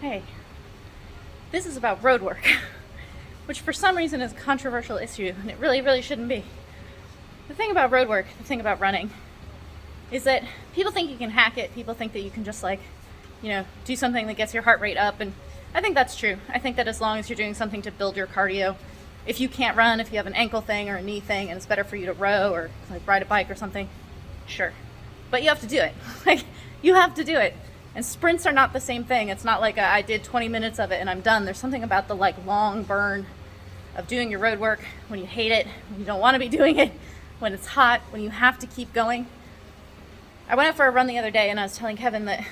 Hey, this is about road work, which for some reason is a controversial issue, and it really, really shouldn't be. The thing about road work, the thing about running, is that people think you can hack it. People think that you can just do something that gets your heart rate up, and I think that's true. I think that as long as you're doing something to build your cardio, if you can't run, if you have an ankle thing or a knee thing, and it's better for you to row or ride a bike or something, sure. But you have to do it. You have to do it. And sprints are not the same thing. It's not like I did 20 minutes of it and I'm done. There's something about the long burn of doing your road work when you hate it, when you don't want to be doing it, when it's hot, when you have to keep going. I went out for a run the other day and I was telling Kevin that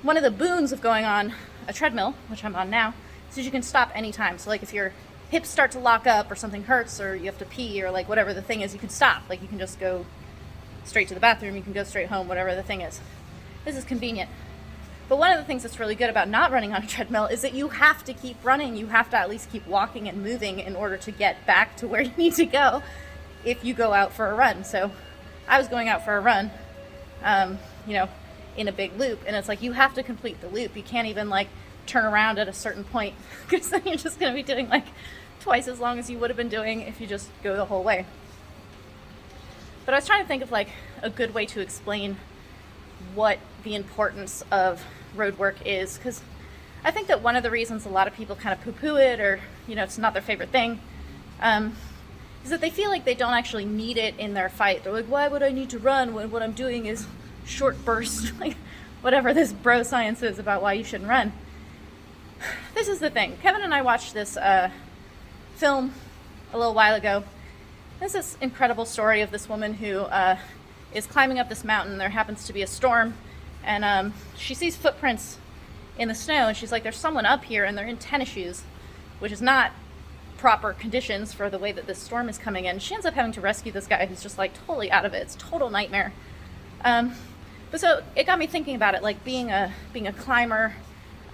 one of the boons of going on a treadmill, which I'm on now, is you can stop anytime. So if your hips start to lock up or something hurts or you have to pee or whatever the thing is, you can stop. You can just go straight to the bathroom, you can go straight home, whatever the thing is. This is convenient. But one of the things that's really good about not running on a treadmill is that you have to keep running. You have to at least keep walking and moving in order to get back to where you need to go if you go out for a run. So I was going out for a run, in a big loop, and it's you have to complete the loop. You can't even turn around at a certain point because then you're just going to be doing twice as long as you would have been doing if you just go the whole way. But I was trying to think of a good way to explain what the importance of road work is, because I think that one of the reasons a lot of people kind of poo-poo it, or it's not their favorite thing, is that they feel like they don't actually need it in their fight. They're why would I need to run when what I'm doing is short burst, whatever this bro science is about why you shouldn't run. This is the thing. Kevin and I watched this film a little while ago. There's this incredible story of this woman who is climbing up this mountain. There happens to be a storm, and she sees footprints in the snow, and she's like, there's someone up here, and they're in tennis shoes, which is not proper conditions for the way that this storm is coming in. She ends up having to rescue this guy who's just totally out of it. It's a total nightmare. But so it got me thinking about it, being a climber,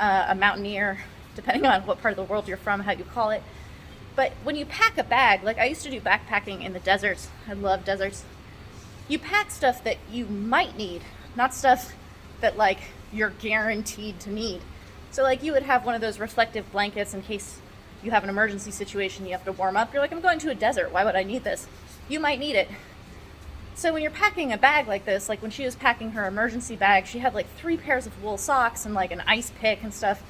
a mountaineer, depending on what part of the world you're from, how you call it. But when you pack a bag, I used to do backpacking in the deserts. I love deserts. You pack stuff that you might need, not stuff that you're guaranteed to need. So you would have one of those reflective blankets in case you have an emergency situation, you have to warm up. You're I'm going to a desert, why would I need this? You might need it. So when you're packing a bag like this, when she was packing her emergency bag, she had 3 pairs of wool socks and an ice pick and stuff.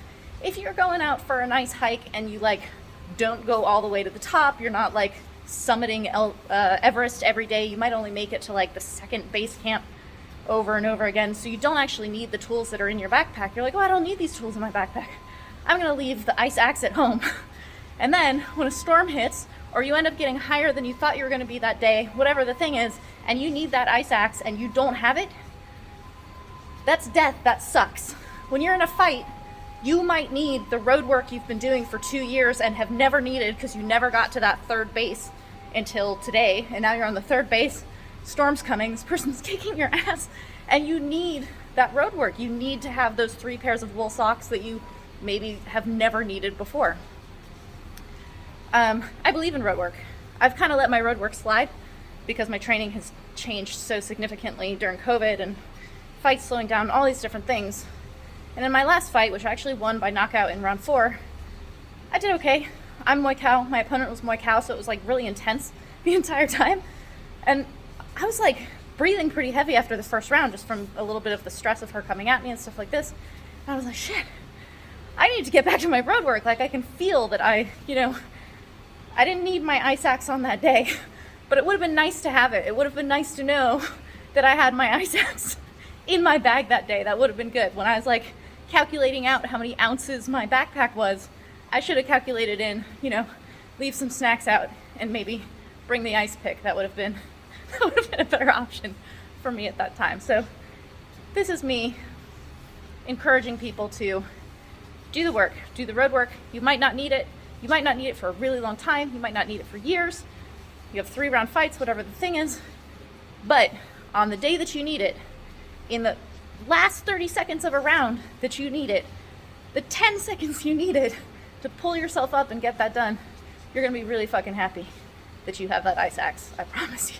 If you're going out for a nice hike and you don't go all the way to the top, you're not summiting Everest every day, you might only make it to the second base camp over and over again, so you don't actually need the tools that are in your backpack. You're I don't need these tools in my backpack. I'm going to leave the ice axe at home. And then when a storm hits, or you end up getting higher than you thought you were going to be that day, whatever the thing is, and you need that ice axe and you don't have it, that's death. That sucks. When you're in a fight, you might need the road work you've been doing for 2 years and have never needed because you never got to that third base until today, and now you're on the third base, storm's coming, this person's kicking your ass, and you need that road work. You need to have those 3 pairs of wool socks that you maybe have never needed before. I believe in road work. I've kind of let my road work slide because my training has changed so significantly during COVID and fights slowing down, all these different things. And in my last fight, which I actually won by knockout in round 4, I did okay. I'm Muay Thai, my opponent was Muay Thai, so it was really intense the entire time. And I was breathing pretty heavy after the first round, just from a little bit of the stress of her coming at me and stuff like this. And I was shit, I need to get back to my road work. I can feel that I didn't need my ice axe on that day, but it would have been nice to have it. It would have been nice to know that I had my ice axe in my bag that day. That would have been good. When I was calculating out how many ounces my backpack was, I should have calculated in, leave some snacks out and maybe bring the ice pick. That would have been a better option for me at that time. So this is me encouraging people to do the work, do the road work. You might not need it. You might not need it for a really long time. You might not need it for years. You have 3-round fights, whatever the thing is. But on the day that you need it, in the last 30 seconds of a round that you need it, the 10 seconds you need it to pull yourself up and get that done, you're going to be really fucking happy that you have that ice axe. I promise you.